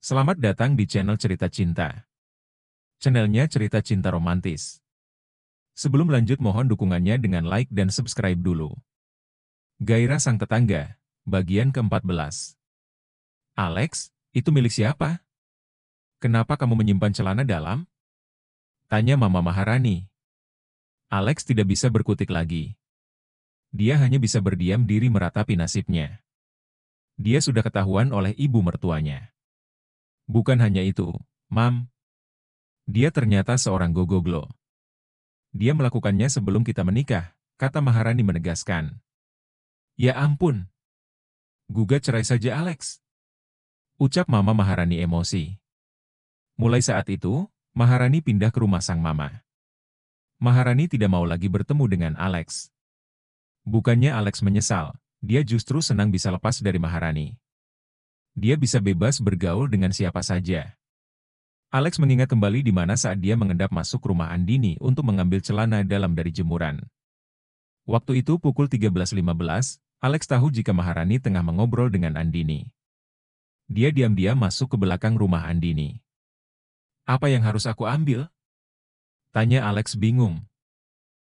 Selamat datang di channel Cerita Cinta. Channelnya cerita cinta romantis. Sebelum lanjut mohon dukungannya dengan like dan subscribe dulu. Gairah Sang Tetangga, bagian ke-14. Alex, itu milik siapa? Kenapa kamu menyimpan celana dalam? Tanya Mama Maharani. Alex tidak bisa berkutik lagi. Dia hanya bisa berdiam diri meratapi nasibnya. Dia sudah ketahuan oleh ibu mertuanya. Bukan hanya itu, Mam. Dia ternyata seorang gogoglo. Dia melakukannya sebelum kita menikah, kata Maharani menegaskan. Ya ampun. Gugat cerai saja Alex. Ucap Mama Maharani emosi. Mulai saat itu, Maharani pindah ke rumah sang mama. Maharani tidak mau lagi bertemu dengan Alex. Bukannya Alex menyesal, dia justru senang bisa lepas dari Maharani. Dia bisa bebas bergaul dengan siapa saja. Alex mengingat kembali di mana saat dia mengendap masuk rumah Andini untuk mengambil celana dalam dari jemuran. Waktu itu pukul 13.15, Alex tahu jika Maharani tengah mengobrol dengan Andini. Dia diam-diam masuk ke belakang rumah Andini. Apa yang harus aku ambil? Tanya Alex bingung.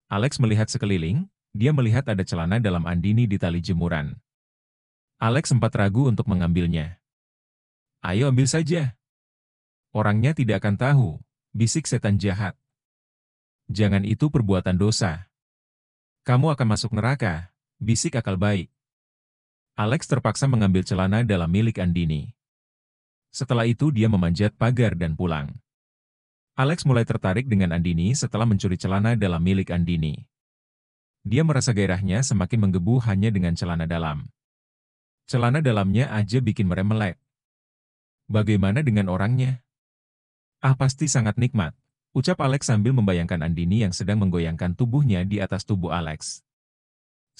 Alex melihat sekeliling, dia melihat ada celana dalam Andini di tali jemuran. Alex sempat ragu untuk mengambilnya. Ayo ambil saja. Orangnya tidak akan tahu, bisik setan jahat. Jangan itu perbuatan dosa. Kamu akan masuk neraka, bisik akal baik. Alex terpaksa mengambil celana dalam milik Andini. Setelah itu dia memanjat pagar dan pulang. Alex mulai tertarik dengan Andini setelah mencuri celana dalam milik Andini. Dia merasa gairahnya semakin menggebu hanya dengan celana dalam. Celana dalamnya aja bikin merem melek. Bagaimana dengan orangnya? Ah pasti sangat nikmat, ucap Alex sambil membayangkan Andini yang sedang menggoyangkan tubuhnya di atas tubuh Alex.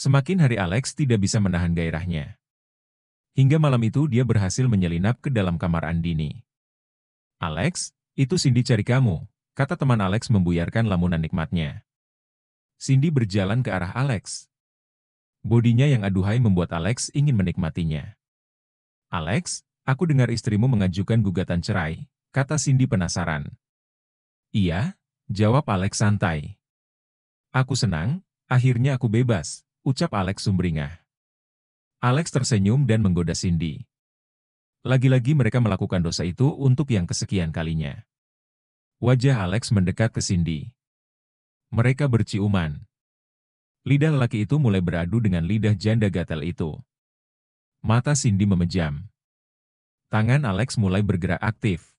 Semakin hari Alex tidak bisa menahan gairahnya. Hingga malam itu dia berhasil menyelinap ke dalam kamar Andini. Alex, itu Cindy cari kamu, kata teman Alex membuyarkan lamunan nikmatnya. Cindy berjalan ke arah Alex. Bodinya yang aduhai membuat Alex ingin menikmatinya. Alex, aku dengar istrimu mengajukan gugatan cerai, kata Cindy penasaran. Iya, jawab Alex santai. Aku senang, akhirnya aku bebas, ucap Alex sumringah. Alex tersenyum dan menggoda Cindy. Lagi-lagi mereka melakukan dosa itu untuk yang kesekian kalinya. Wajah Alex mendekat ke Cindy. Mereka berciuman. Lidah lelaki itu mulai beradu dengan lidah janda gatel itu. Mata Cindy memejam. Tangan Alex mulai bergerak aktif.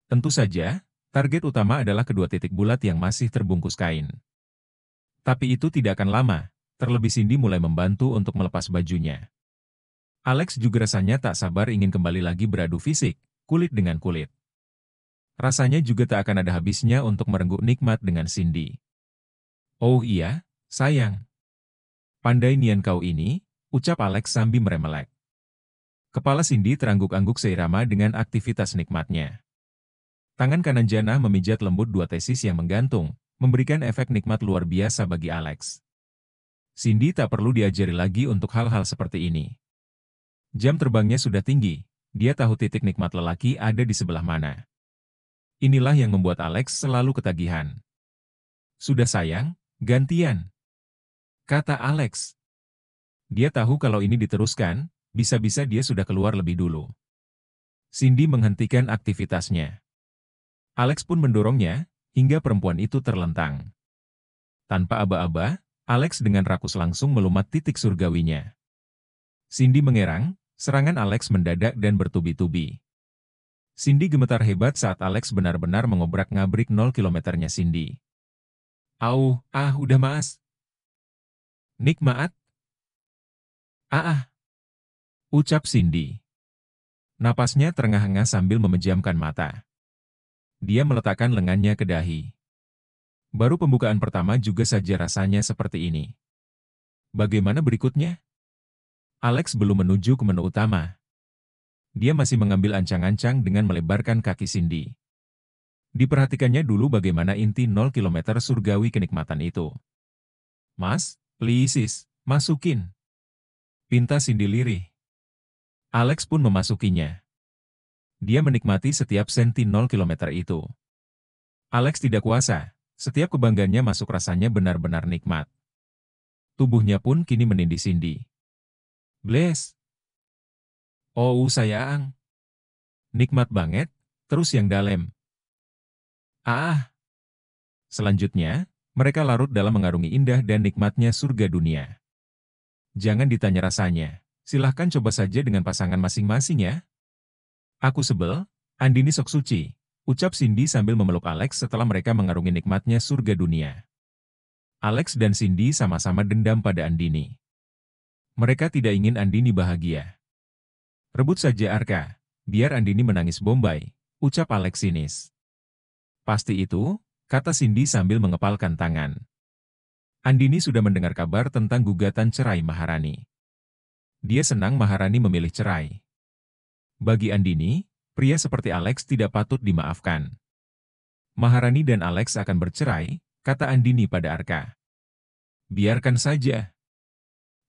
Tentu saja, target utama adalah kedua titik bulat yang masih terbungkus kain. Tapi itu tidak akan lama, terlebih Cindy mulai membantu untuk melepas bajunya. Alex juga rasanya tak sabar ingin kembali lagi beradu fisik, kulit dengan kulit. Rasanya juga tak akan ada habisnya untuk merenggut nikmat dengan Cindy. Oh iya, sayang. Pandai nian kau ini, ucap Alex sambil meremelek. Kepala Cindy terangguk-angguk seirama dengan aktivitas nikmatnya. Tangan kanan Jana memijat lembut dua tesis yang menggantung, memberikan efek nikmat luar biasa bagi Alex. Cindy tak perlu diajari lagi untuk hal-hal seperti ini. Jam terbangnya sudah tinggi, dia tahu titik nikmat lelaki ada di sebelah mana. Inilah yang membuat Alex selalu ketagihan. Sudah sayang, gantian, kata Alex. Dia tahu kalau ini diteruskan, bisa-bisa dia sudah keluar lebih dulu. Cindy menghentikan aktivitasnya. Alex pun mendorongnya, hingga perempuan itu terlentang. Tanpa aba-aba, Alex dengan rakus langsung melumat titik surgawinya. Cindy mengerang, serangan Alex mendadak dan bertubi-tubi. Cindy gemetar hebat saat Alex benar-benar mengobrak-ngabrik 0 kilometernya Cindy. Udah Mas. Nikmat. Ucap Cindy. Napasnya terengah-engah sambil memejamkan mata. Dia meletakkan lengannya ke dahi. Baru pembukaan pertama juga saja rasanya seperti ini. Bagaimana berikutnya? Alex belum menuju ke menu utama. Dia masih mengambil ancang-ancang dengan melebarkan kaki Cindy. Diperhatikannya dulu bagaimana inti 0 kilometer surgawi kenikmatan itu. Mas, please, masukin. Pinta Cindy lirih. Alex pun memasukinya. Dia menikmati setiap senti 0 kilometer itu. Alex tidak kuasa. Setiap kebanggaannya masuk rasanya benar-benar nikmat. Tubuhnya pun kini menindih Cindy. Bless. Oh sayang. Nikmat banget. Terus yang dalam. Ah. Selanjutnya, mereka larut dalam mengarungi indah dan nikmatnya surga dunia. Jangan ditanya rasanya. Silahkan coba saja dengan pasangan masing-masing ya. Aku sebel. Andini sok suci. Ucap Cindy sambil memeluk Alex setelah mereka mengarungi nikmatnya surga dunia. Alex dan Cindy sama-sama dendam pada Andini. Mereka tidak ingin Andini bahagia. Rebut saja Arka, biar Andini menangis Bombay, ucap Alex sinis. Pasti itu, kata Cindy sambil mengepalkan tangan. Andini sudah mendengar kabar tentang gugatan cerai Maharani. Dia senang Maharani memilih cerai. Bagi Andini, pria seperti Alex tidak patut dimaafkan. Maharani dan Alex akan bercerai, kata Andini pada Arka. Biarkan saja.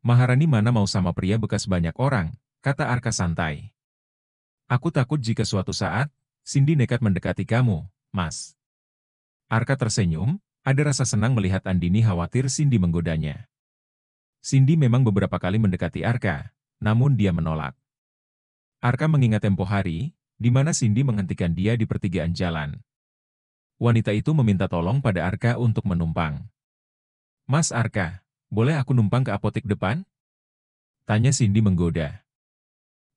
Maharani mana mau sama pria bekas banyak orang, kata Arka santai. Aku takut jika suatu saat, Cindy nekat mendekati kamu, Mas. Arka tersenyum, ada rasa senang melihat Andini khawatir Cindy menggodanya. Cindy memang beberapa kali mendekati Arka, namun dia menolak. Arka mengingat tempo hari, di mana Cindy menghentikan dia di pertigaan jalan. Wanita itu meminta tolong pada Arka untuk menumpang. Mas Arka, boleh aku numpang ke apotek depan? Tanya Cindy menggoda.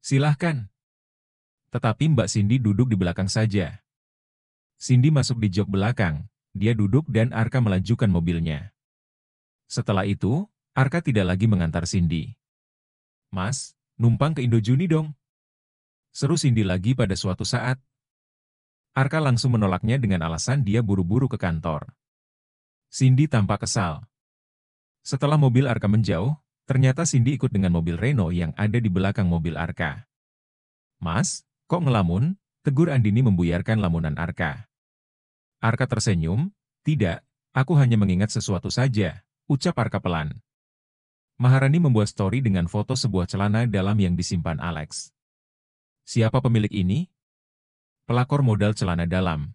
Silahkan. Tetapi Mbak Cindy duduk di belakang saja. Cindy masuk di jok belakang, dia duduk dan Arka melajukan mobilnya. Setelah itu, Arka tidak lagi mengantar Cindy. Mas, numpang ke Indojuni dong. Seru Cindy lagi pada suatu saat. Arka langsung menolaknya dengan alasan dia buru-buru ke kantor. Cindy tampak kesal. Setelah mobil Arka menjauh, ternyata Cindy ikut dengan mobil Renault yang ada di belakang mobil Arka. Mas, kok ngelamun? Tegur Andini membuyarkan lamunan Arka. Arka tersenyum, tidak, aku hanya mengingat sesuatu saja, ucap Arka pelan. Maharani membuat story dengan foto sebuah celana dalam yang disimpan Alex. Siapa pemilik ini? Pelakor modal celana dalam.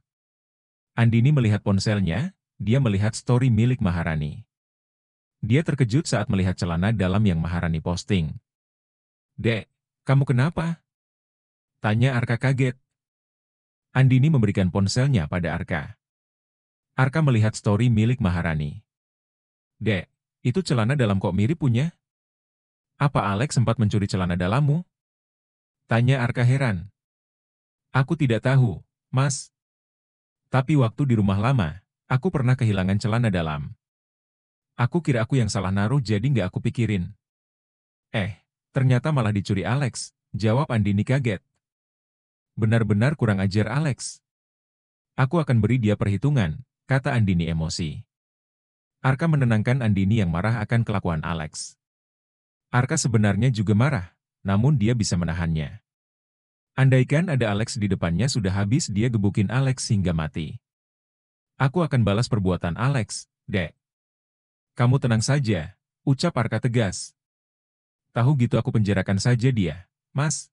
Andini melihat ponselnya, dia melihat story milik Maharani. Dia terkejut saat melihat celana dalam yang Maharani posting. Dek, kamu kenapa? Tanya Arka kaget. Andini memberikan ponselnya pada Arka. Arka melihat story milik Maharani. Dek, itu celana dalam kok mirip punya? Apa Alex sempat mencuri celana dalammu? Tanya Arka heran. Aku tidak tahu, Mas. Tapi waktu di rumah lama, aku pernah kehilangan celana dalam. Aku kira aku yang salah naruh jadi nggak aku pikirin. Ternyata malah dicuri Alex, jawab Andini kaget. Benar-benar kurang ajar Alex. Aku akan beri dia perhitungan, kata Andini emosi. Arka menenangkan Andini yang marah akan kelakuan Alex. Arka sebenarnya juga marah, namun dia bisa menahannya. Andaikan ada Alex di depannya sudah habis dia gebukin Alex hingga mati. Aku akan balas perbuatan Alex, Dek. Kamu tenang saja, ucap Arka tegas. Tahu gitu aku penjarakan saja dia, Mas.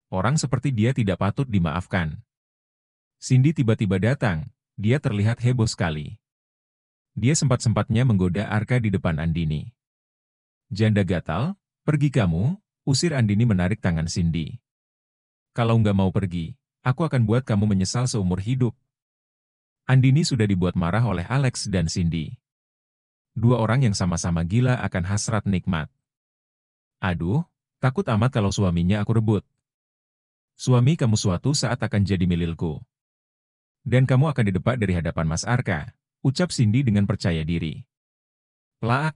Orang seperti dia tidak patut dimaafkan. Cindy tiba-tiba datang, dia terlihat heboh sekali. Dia sempat-sempatnya menggoda Arka di depan Andini. Janda gatal, pergi kamu, usir Andini menarik tangan Cindy. Kalau nggak mau pergi, aku akan buat kamu menyesal seumur hidup. Andini sudah dibuat marah oleh Alex dan Cindy. Dua orang yang sama-sama gila akan hasrat nikmat. Aduh, takut amat kalau suaminya aku rebut. Suami kamu suatu saat akan jadi milikku. Dan kamu akan didepak dari hadapan Mas Arka, ucap Cindy dengan percaya diri. Plak.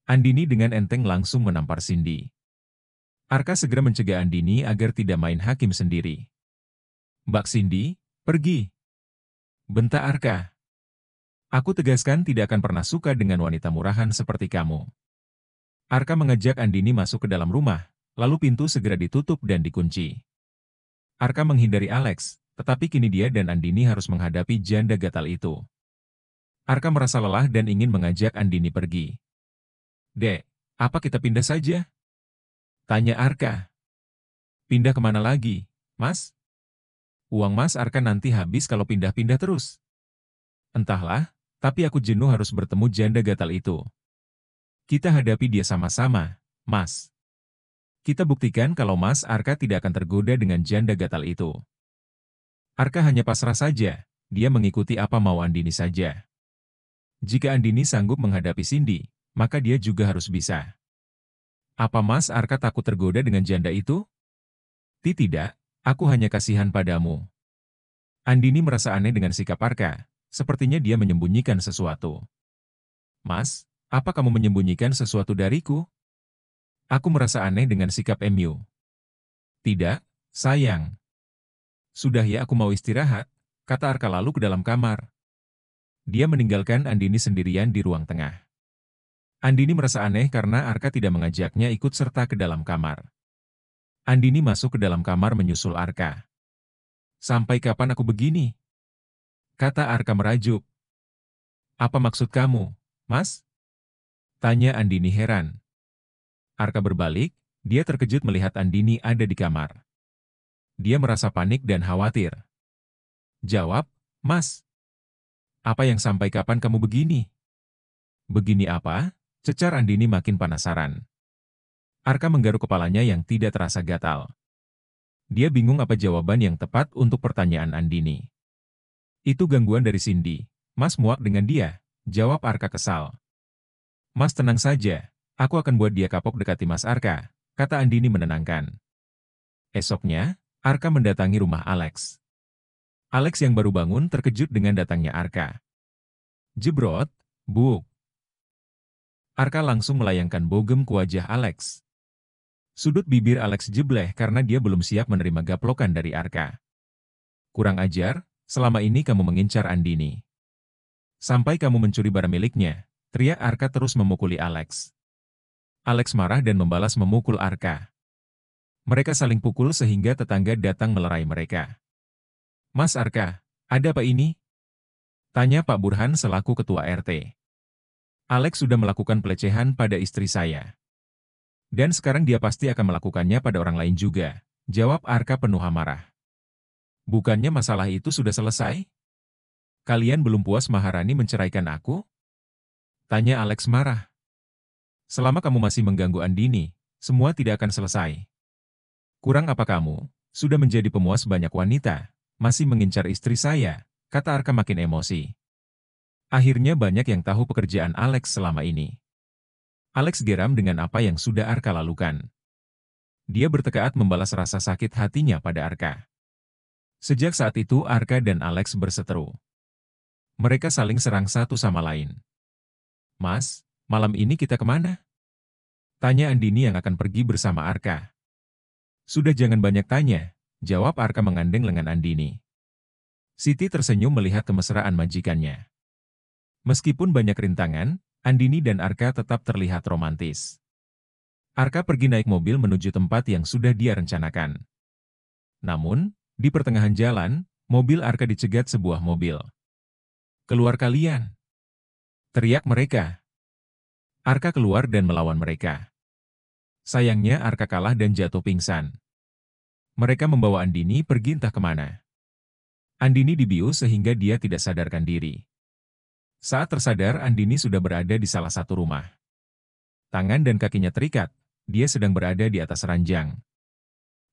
Andini dengan enteng langsung menampar Cindy. Arka segera mencegah Andini agar tidak main hakim sendiri. Mbak Cindy, pergi. Bentak Arka. Aku tegaskan tidak akan pernah suka dengan wanita murahan seperti kamu. Arka mengajak Andini masuk ke dalam rumah, lalu pintu segera ditutup dan dikunci. Arka menghindari Alex, tetapi kini dia dan Andini harus menghadapi janda gatal itu. Arka merasa lelah dan ingin mengajak Andini pergi. Dek, apa kita pindah saja? Tanya Arka. Pindah kemana lagi? Mas, uang Mas Arka nanti habis kalau pindah-pindah terus. Entahlah, tapi aku jenuh harus bertemu janda gatal itu. Kita hadapi dia sama-sama, Mas. Kita buktikan kalau Mas Arka tidak akan tergoda dengan janda gatal itu. Arka hanya pasrah saja, dia mengikuti apa mau Andini saja. Jika Andini sanggup menghadapi Cindy, maka dia juga harus bisa. Apa Mas Arka takut tergoda dengan janda itu? Tidak, aku hanya kasihan padamu. Andini merasa aneh dengan sikap Arka, sepertinya dia menyembunyikan sesuatu. Mas, apa kamu menyembunyikan sesuatu dariku? Aku merasa aneh dengan sikap MU. Tidak, sayang. Sudah ya aku mau istirahat, kata Arka lalu ke dalam kamar. Dia meninggalkan Andini sendirian di ruang tengah. Andini merasa aneh karena Arka tidak mengajaknya ikut serta ke dalam kamar. Andini masuk ke dalam kamar menyusul Arka. Sampai kapan aku begini? Kata Arka merajuk. Apa maksud kamu, Mas? Tanya Andini heran. Arka berbalik, dia terkejut melihat Andini ada di kamar. Dia merasa panik dan khawatir. Jawab, Mas. Apa yang sampai kapan kamu begini? Begini apa? Cecar Andini makin penasaran. Arka menggaruk kepalanya yang tidak terasa gatal. Dia bingung apa jawaban yang tepat untuk pertanyaan Andini. Itu gangguan dari Cindy. Mas muak dengan dia, jawab Arka kesal. Mas tenang saja, aku akan buat dia kapok dekati Mas Arka, kata Andini menenangkan. Esoknya, Arka mendatangi rumah Alex. Alex yang baru bangun terkejut dengan datangnya Arka. Jebrot, buk. Arka langsung melayangkan bogem ke wajah Alex. Sudut bibir Alex jebleh karena dia belum siap menerima gaplokan dari Arka. Kurang ajar, selama ini kamu mengincar Andini. Sampai kamu mencuri barang miliknya, teriak Arka terus memukuli Alex. Alex marah dan membalas memukul Arka. Mereka saling pukul sehingga tetangga datang melerai mereka. Mas Arka, ada apa ini? Tanya Pak Burhan selaku ketua RT. Alex sudah melakukan pelecehan pada istri saya. Dan sekarang dia pasti akan melakukannya pada orang lain juga, jawab Arka penuh amarah. Bukannya masalah itu sudah selesai? Kalian belum puas Maharani menceraikan aku? Tanya Alex marah. Selama kamu masih mengganggu Andini, semua tidak akan selesai. Kurang apa kamu, sudah menjadi pemuas banyak wanita, masih mengincar istri saya, kata Arka makin emosi. Akhirnya banyak yang tahu pekerjaan Alex selama ini. Alex geram dengan apa yang sudah Arka lakukan. Dia bertekad membalas rasa sakit hatinya pada Arka. Sejak saat itu Arka dan Alex berseteru. Mereka saling serang satu sama lain. Mas, malam ini kita kemana? Tanya Andini yang akan pergi bersama Arka. Sudah jangan banyak tanya, jawab Arka mengandeng lengan Andini. Siti tersenyum melihat kemesraan majikannya. Meskipun banyak rintangan, Andini dan Arka tetap terlihat romantis. Arka pergi naik mobil menuju tempat yang sudah dia rencanakan. Namun, di pertengahan jalan, mobil Arka dicegat sebuah mobil. Keluar kalian! Teriak mereka. Arka keluar dan melawan mereka. Sayangnya Arka kalah dan jatuh pingsan. Mereka membawa Andini pergi entah kemana. Andini dibius sehingga dia tidak sadarkan diri. Saat tersadar Andini sudah berada di salah satu rumah. Tangan dan kakinya terikat, dia sedang berada di atas ranjang.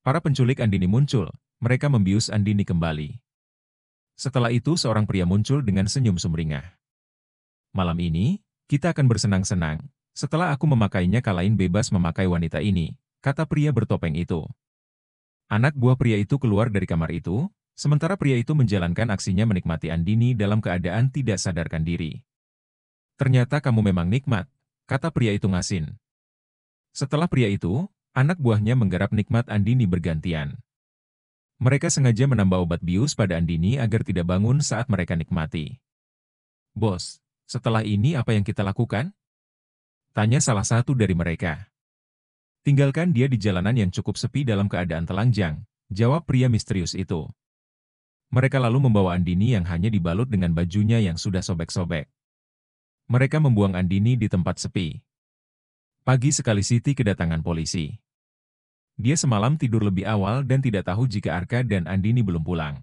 Para penculik Andini muncul, mereka membius Andini kembali. Setelah itu seorang pria muncul dengan senyum sumringah. Malam ini, kita akan bersenang-senang, setelah aku memakainya kalian bebas memakai wanita ini, kata pria bertopeng itu. Anak buah pria itu keluar dari kamar itu, sementara pria itu menjalankan aksinya menikmati Andini dalam keadaan tidak sadarkan diri. Ternyata kamu memang nikmat, kata pria itu ngasin. Setelah pria itu, anak buahnya menggarap nikmat Andini bergantian. Mereka sengaja menambah obat bius pada Andini agar tidak bangun saat mereka nikmati. Bos, setelah ini apa yang kita lakukan? Tanya salah satu dari mereka. Tinggalkan dia di jalanan yang cukup sepi dalam keadaan telanjang, jawab pria misterius itu. Mereka lalu membawa Andini yang hanya dibalut dengan bajunya yang sudah sobek-sobek. Mereka membuang Andini di tempat sepi. Pagi sekali Siti kedatangan polisi. Dia semalam tidur lebih awal dan tidak tahu jika Arka dan Andini belum pulang.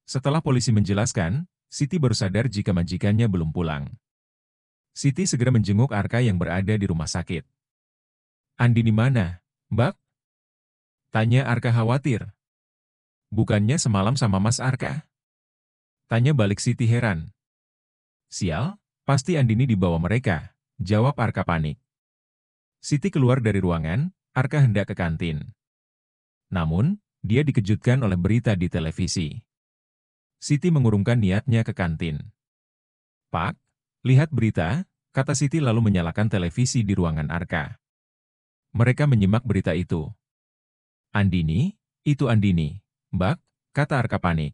Setelah polisi menjelaskan, Siti baru sadar jika majikannya belum pulang. Siti segera menjenguk Arka yang berada di rumah sakit. "Andini mana, Mbak?" tanya Arka khawatir. "Bukannya semalam sama Mas Arka?" tanya balik Siti heran. "Sial, pasti Andini dibawa mereka," jawab Arka panik. Siti keluar dari ruangan, Arka hendak ke kantin. Namun, dia dikejutkan oleh berita di televisi. Siti mengurungkan niatnya ke kantin. "Pak, lihat berita," kata Siti lalu menyalakan televisi di ruangan Arka. Mereka menyimak berita itu. "Andini, itu Andini, Mbak," kata Arka panik.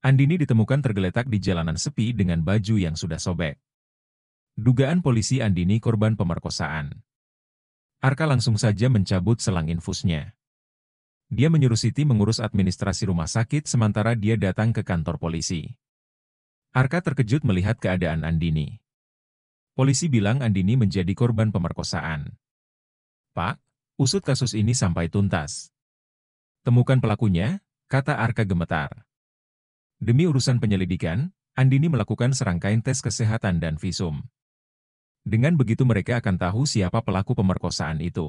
Andini ditemukan tergeletak di jalanan sepi dengan baju yang sudah sobek. Dugaan polisi Andini korban pemerkosaan. Arka langsung saja mencabut selang infusnya. Dia menyuruh Siti mengurus administrasi rumah sakit sementara dia datang ke kantor polisi. Arka terkejut melihat keadaan Andini. Polisi bilang Andini menjadi korban pemerkosaan. "Pak, usut kasus ini sampai tuntas. Temukan pelakunya," kata Arka gemetar. Demi urusan penyelidikan, Andini melakukan serangkaian tes kesehatan dan visum. Dengan begitu mereka akan tahu siapa pelaku pemerkosaan itu.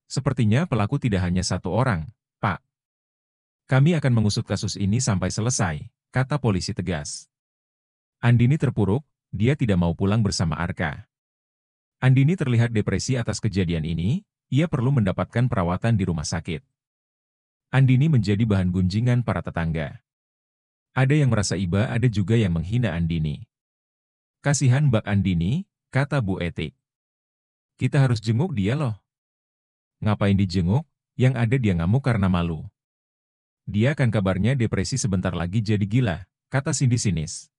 "Sepertinya pelaku tidak hanya satu orang, Pak. Kami akan mengusut kasus ini sampai selesai," kata polisi tegas. Andini terpuruk, dia tidak mau pulang bersama Arka. Andini terlihat depresi atas kejadian ini, ia perlu mendapatkan perawatan di rumah sakit. Andini menjadi bahan gunjingan para tetangga. Ada yang merasa iba, ada juga yang menghina Andini. "Kasihan Mbak Andini," kata Bu Etik. "Kita harus jenguk dia loh." "Ngapain dijenguk? Yang ada dia ngamuk karena malu. Dia kan kabarnya depresi sebentar lagi jadi gila," kata Cindy sinis.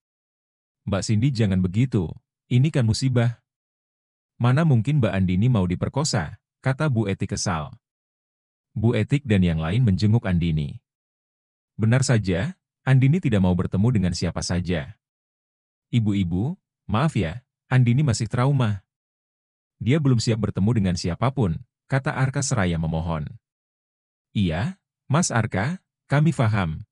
"Mbak Cindy jangan begitu, ini kan musibah. Mana mungkin Mbak Andini mau diperkosa," kata Bu Etik kesal. Bu Etik dan yang lain menjenguk Andini. Benar saja, Andini tidak mau bertemu dengan siapa saja. "Ibu-ibu, maaf ya, Andini masih trauma. Dia belum siap bertemu dengan siapapun," kata Arka seraya memohon. "Iya, Mas Arka, kami paham.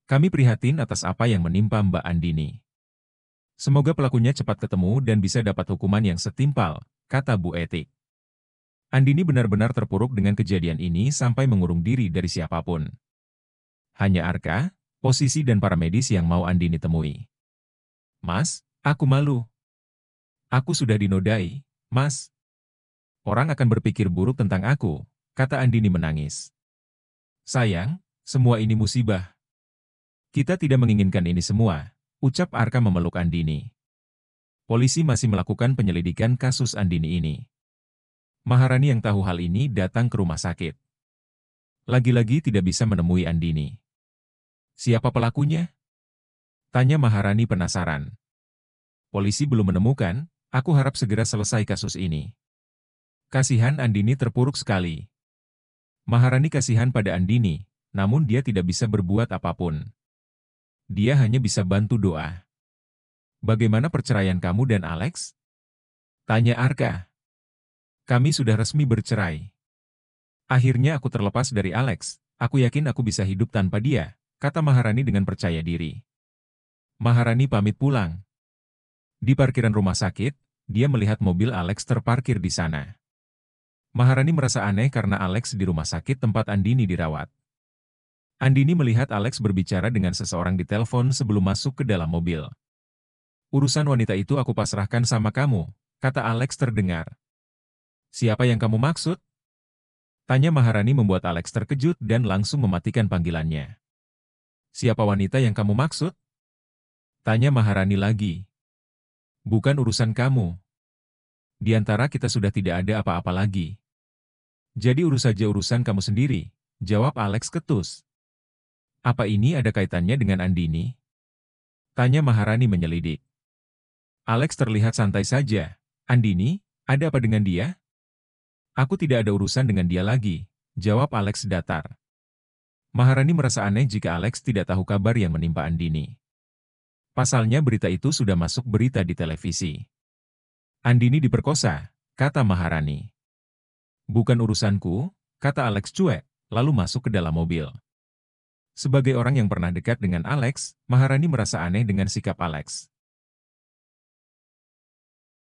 Kami prihatin atas apa yang menimpa Mbak Andini. Semoga pelakunya cepat ketemu dan bisa dapat hukuman yang setimpal," kata Bu Etik. Andini benar-benar terpuruk dengan kejadian ini sampai mengurung diri dari siapapun. Hanya Arka, posisi dan para medis yang mau Andini temui. "Mas, aku malu. Aku sudah dinodai, Mas. Orang akan berpikir buruk tentang aku," kata Andini menangis. "Sayang, semua ini musibah. Kita tidak menginginkan ini semua," ucap Arka memeluk Andini. Polisi masih melakukan penyelidikan kasus Andini ini. Maharani yang tahu hal ini datang ke rumah sakit. Lagi-lagi tidak bisa menemui Andini. "Siapa pelakunya?" tanya Maharani penasaran. "Polisi belum menemukan, aku harap segera selesai kasus ini." Kasihan Andini terpuruk sekali. Maharani kasihan pada Andini, namun dia tidak bisa berbuat apapun. Dia hanya bisa bantu doa. "Bagaimana perceraian kamu dan Alex?" tanya Arka. "Kami sudah resmi bercerai. Akhirnya aku terlepas dari Alex, aku yakin aku bisa hidup tanpa dia," kata Maharani dengan percaya diri. Maharani pamit pulang. Di parkiran rumah sakit, dia melihat mobil Alex terparkir di sana. Maharani merasa aneh karena Alex di rumah sakit tempat Andini dirawat. Andini melihat Alex berbicara dengan seseorang di telepon sebelum masuk ke dalam mobil. "Urusan wanita itu aku pasrahkan sama kamu," kata Alex terdengar. "Siapa yang kamu maksud?" tanya Maharani membuat Alex terkejut dan langsung mematikan panggilannya. "Siapa wanita yang kamu maksud?" tanya Maharani lagi. "Bukan urusan kamu. Di antara kita sudah tidak ada apa-apa lagi. Jadi urus saja urusan kamu sendiri," jawab Alex ketus. "Apa ini ada kaitannya dengan Andini?" tanya Maharani menyelidik. Alex terlihat santai saja. "Andini, ada apa dengan dia?" "Aku tidak ada urusan dengan dia lagi," jawab Alex datar. Maharani merasa aneh jika Alex tidak tahu kabar yang menimpa Andini. Pasalnya berita itu sudah masuk berita di televisi. "Andini diperkosa," kata Maharani. Bukan urusanku, kata Alex cuek, lalu masuk ke dalam mobil. Sebagai orang yang pernah dekat dengan Alex, Maharani merasa aneh dengan sikap Alex.